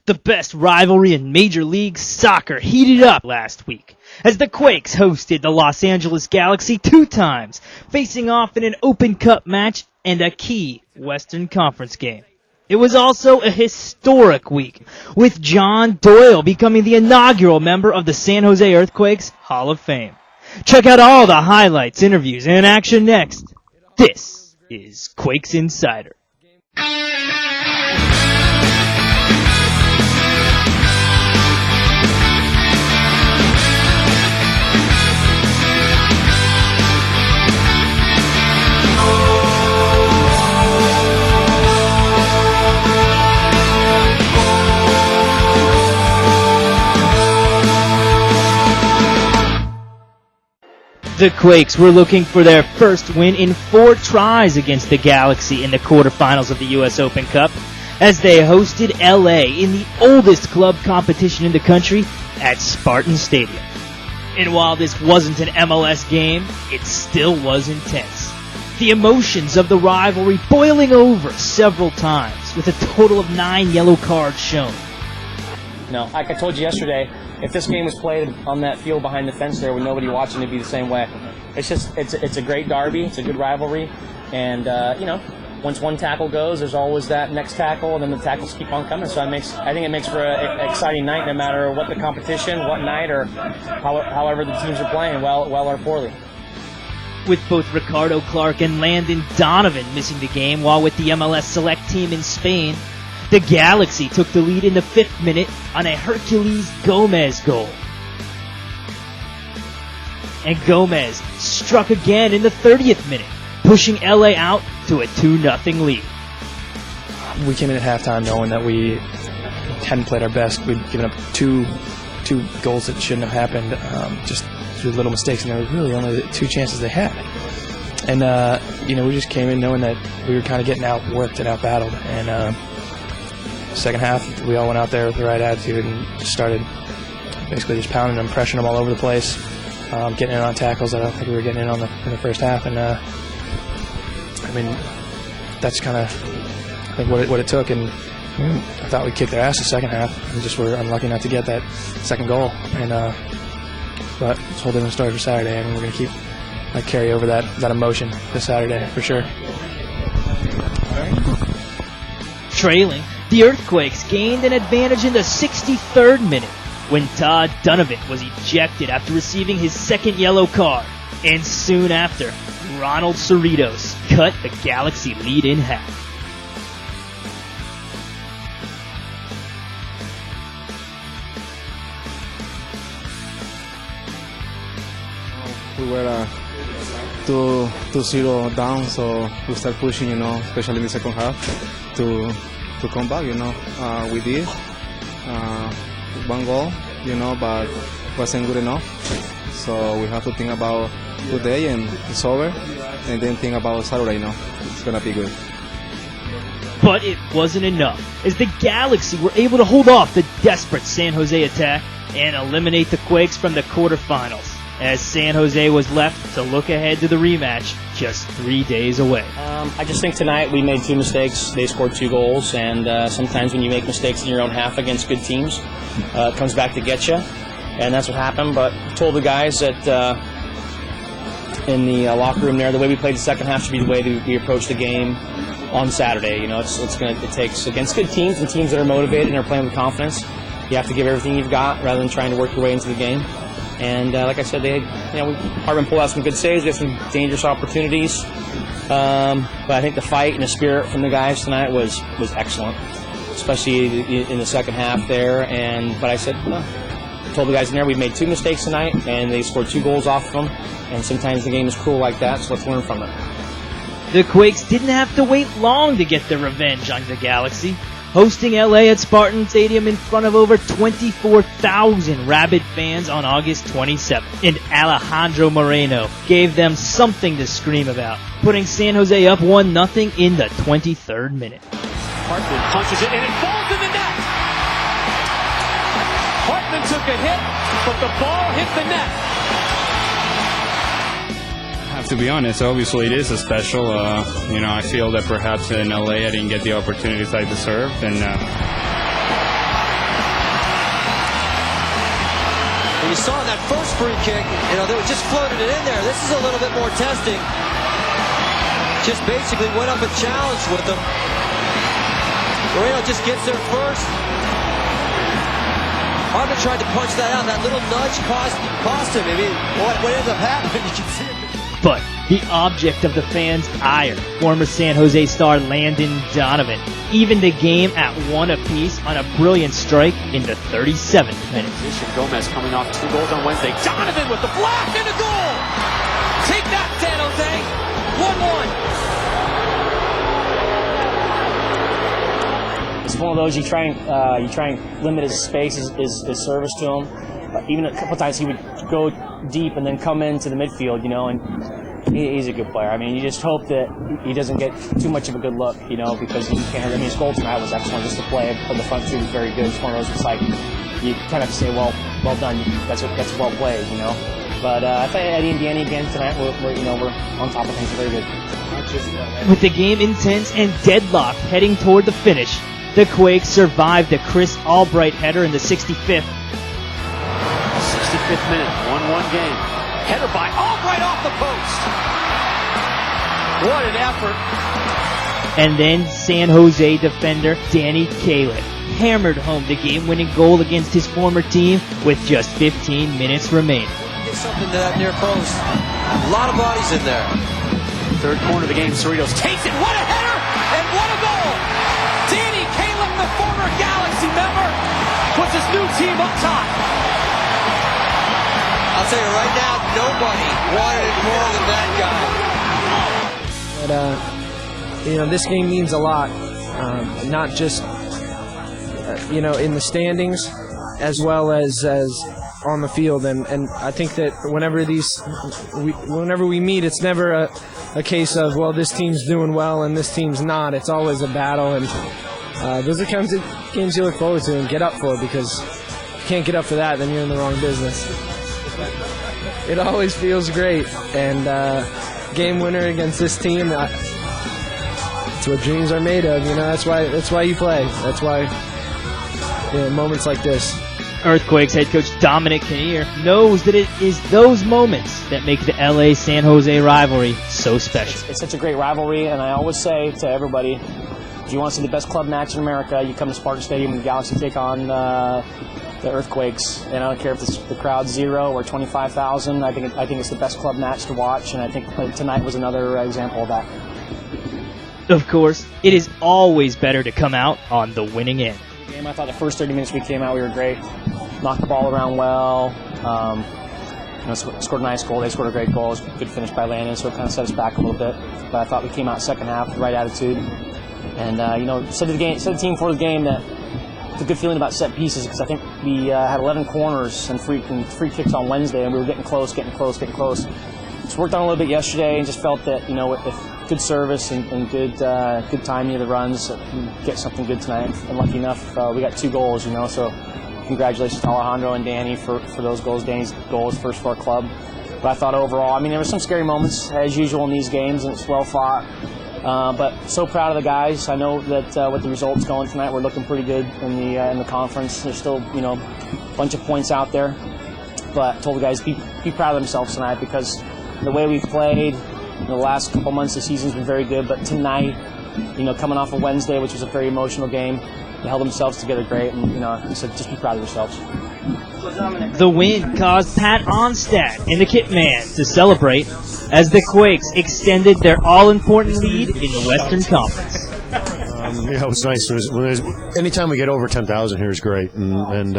The best rivalry in Major League Soccer heated up last week as the Quakes hosted the Los Angeles Galaxy 2 times, facing off in an Open Cup match and a key Western Conference game. It was also a historic week, with John Doyle becoming the inaugural member of the San Jose Earthquakes Hall of Fame. Check out all the highlights, interviews, and action next. This is Quakes Insider. The Quakes were looking for their first win in 4 tries against the Galaxy in the quarterfinals of the U.S. Open Cup as they hosted LA in the oldest club competition in the country at Spartan Stadium. And while this wasn't an MLS game, it still was intense. The emotions of the rivalry boiling over several times with a total of 9 yellow cards shown. No, like I told you yesterday, if this game was played on that field behind the fence there with nobody watching, it'd be the same way. It's a great derby. It's a good rivalry. And, once one tackle goes, there's always that next tackle, and then the tackles keep on coming. So I think it makes for an exciting night no matter what the competition, what night, or however the teams are playing, well or poorly. With both Ricardo Clark and Landon Donovan missing the game, while with the MLS Select team in Spain, the Galaxy took the lead in the 5th minute on a Herculez Gomez goal. And Gomez struck again in the 30th minute, pushing LA out to a 2-0 lead. We came in at halftime knowing that we hadn't played our best. We'd given up two goals that shouldn't have happened, just through little mistakes, and there were really only 2 chances they had. And, we just came in knowing that we were kind of getting outworked and outbattled. And second half, we all went out there with the right attitude and just started basically just pounding them, pressuring them all over the place, getting in on tackles that I don't think we were getting in on in the first half. And, that's kind of, I think, what it took. And I thought we kicked their ass the second half and just were unlucky not to get that second goal. And but it's a whole different story for Saturday. I mean, we're going to carry over that emotion this Saturday for sure. Trailing, the Earthquakes gained an advantage in the 63rd minute when Todd Donovan was ejected after receiving his 2nd yellow card. And soon after, Ronald Cerritos cut the Galaxy lead in half. We were 2-0 down, so we start pushing, especially in the second half, to come back. We did 1 goal, but wasn't good enough. So we have to think about today, and it's over, and then think about Saturday. It's gonna be good. But it wasn't enough, as the Galaxy were able to hold off the desperate San Jose attack and eliminate the Quakes from the quarterfinals, as San Jose was left to look ahead to the rematch just 3 days away. I just think tonight we made 2 mistakes. They scored 2 goals, and sometimes when you make mistakes in your own half against good teams, it comes back to get you, and that's what happened. But I told the guys that in the locker room there, the way we played the second half should be the way we approach the game on Saturday. It takes against good teams and teams that are motivated and are playing with confidence. You have to give everything you've got rather than trying to work your way into the game. And like I said, Harbin pulled out some good saves. We had some dangerous opportunities. But I think the fight and the spirit from the guys tonight was excellent, especially in the second half there. But I said, I told the guys in there we made 2 mistakes tonight, and they scored 2 goals off of them. And sometimes the game is cruel like that, so let's learn from it. The Quakes didn't have to wait long to get their revenge on the Galaxy, hosting LA at Spartan Stadium in front of over 24,000 rabid fans on August 27th. And Alejandro Moreno gave them something to scream about, putting San Jose up 1-0 in the 23rd minute. Hartman punches it, and it falls in the net! Hartman took a hit, but the ball hit the net. To be honest, obviously it is a special. I feel that perhaps in LA I didn't get the opportunities I deserved, and saw in that first free kick, they were just floated it in there. This is a little bit more testing. Just basically went up and challenged with them. Moreno just gets there first. Harmon tried to punch that out. That little nudge cost him. I mean, what ends up happening, you can see it. But the object of the fans' ire, former San Jose star Landon Donovan, evened the game at 1 apiece on a brilliant strike in the 37th minute. Gomez coming off 2 goals on Wednesday. Donovan with the block and a goal. Take that, San Jose. 1-1. It's one of those you try and limit his space, his service to him. Even a couple times he would go deep and then come into the midfield, and he's a good player. I mean, you just hope that he doesn't get too much of a good look, because he can't. I mean, his goal tonight was excellent. Just the play of the front two was very good. It's one of those. It's like you kind of have to say, well done. That's well played, But I think Eddie and Danny again tonight. We're on top of things. Very good. With the game intense and deadlocked heading toward the finish, the Quakes survived a Chris Albright header in the 65th. 65th minute, 1-1 game. Header by Albright off the post. What an effort. And then San Jose defender Danny Caleb hammered home the game-winning goal against his former team with just 15 minutes remaining. Get something to that near post. A lot of bodies in there. Third corner of the game, Cerritos takes it. What a header and what a goal. Danny Caleb, the former Galaxy member, puts his new team up top. I'll tell you right now, nobody wanted it more than that guy. But, this game means a lot, not just, in the standings as well as on the field. And I think that whenever we meet, it's never a case of, well, this team's doing well and this team's not. It's always a battle, and those are kinds of games you look forward to and get up for, because if you can't get up for that, then you're in the wrong business. It always feels great, and game winner against this team, it's what dreams are made of. That's why you play. That's why moments like this. Earthquakes head coach Dominic Kinnear knows that it is those moments that make the LA-San Jose rivalry so special. It's such a great rivalry, and I always say to everybody, if you want to see the best club match in America, you come to Spartan Stadium and Galaxy take on the Earthquakes. And I don't care if the crowd's 0 or 25,000. I think it's the best club match to watch, and I think tonight was another example of that. Of course, it is always better to come out on the winning end. I thought the first 30 minutes we came out, we were great. Knocked the ball around well. Scored a nice goal. They scored a great goal. It was a good finish by Landon, so it kind of set us back a little bit. But I thought we came out second half with the right attitude. And, said to the team for the game that it's a good feeling about set pieces, because I think we had 11 corners and free kicks on Wednesday, and we were getting close. Just worked on a little bit yesterday and just felt that, with good service and good timing of the runs, we get something good tonight. And lucky enough, we got 2 goals, so congratulations to Alejandro and Danny for those goals. Danny's goal is first for our club. But I thought overall, there were some scary moments, as usual in these games, and it's well fought. But so proud of the guys. I know that with the results going tonight, we're looking pretty good in the conference. There's still, a bunch of points out there. But I told the guys, be proud of themselves tonight, because the way we've played the last couple months of the season's been very good. But tonight, coming off of Wednesday, which was a very emotional game, they held themselves together great. And, I said, just be proud of yourselves. The win caused Pat Onstad and the Kit Man to celebrate as the Quakes extended their all-important lead in the Western Conference. It was nice. Anytime we get over 10,000 here is great, and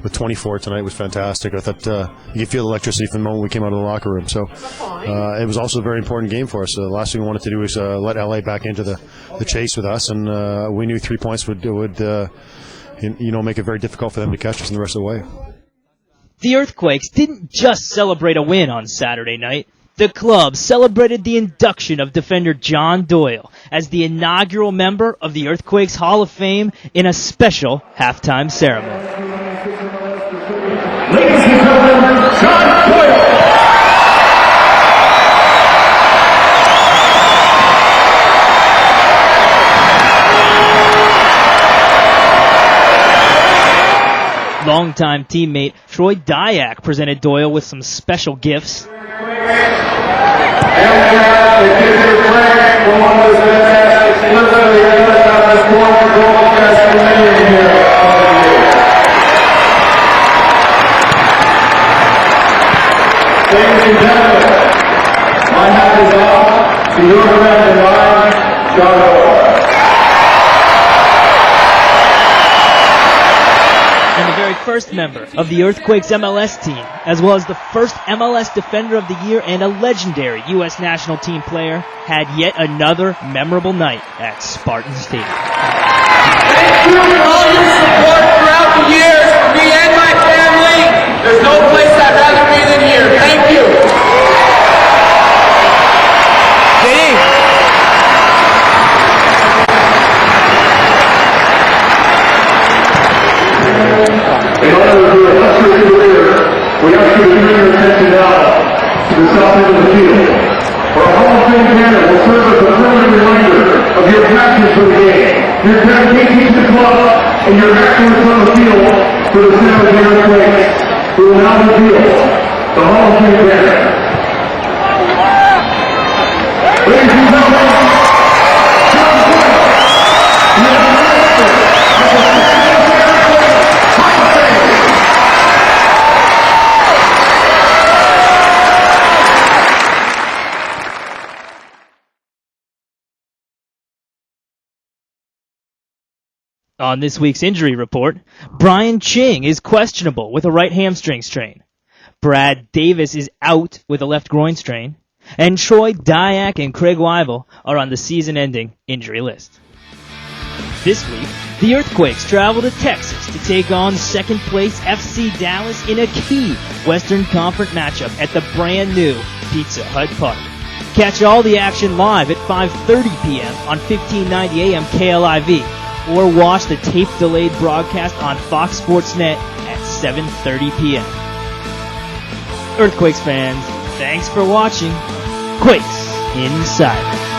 with 24 tonight was fantastic. I thought you could feel the electricity from the moment we came out of the locker room. So it was also a very important game for us. The last thing we wanted to do was let LA back into the chase with us, and we knew 3 points would make it very difficult for them to catch us in the rest of the way. The Earthquakes didn't just celebrate a win on Saturday night. The club celebrated the induction of defender John Doyle as the inaugural member of the Earthquakes Hall of Fame in a special halftime ceremony. Ladies and gentlemen, John Doyle! Longtime teammate Troy Dyack presented Doyle with some special gifts. Ladies and gentlemen, my hat is off to your friend and mine, John Doyle. And the very first member of the Earthquakes MLS team, as well as the first MLS Defender of the Year and a legendary U.S. national team player, had yet another memorable night at Spartan Stadium. Thank you for all your support throughout the years, me and my family. There's no place I'd rather be than here. Thank you. JD. In order to illustrate your career, we ask you to turn your attention now to the south end of the field, where a Hall of Fame banner will serve as a permanent reminder of your passion for the game, your dedication to the club, and your excellence on the field for the San Jose Earthquakes. We will now reveal the Hall of Fame banner. Ladies and gentlemen, John Doyle, the ambassador of the San Jose Earthquakes Hall of Fame. On this week's injury report, Brian Ching is questionable with a right hamstring strain. Brad Davis is out with a left groin strain. And Troy Dyack and Craig Weibel are on the season-ending injury list. This week, the Earthquakes travel to Texas to take on second-place FC Dallas in a key Western Conference matchup at the brand-new Pizza Hut Park. Catch all the action live at 5:30 p.m. on 1590 AM KLIV. Or watch the tape-delayed broadcast on Fox Sports Net at 7:30 p.m. Earthquakes fans, thanks for watching Quakes Insider.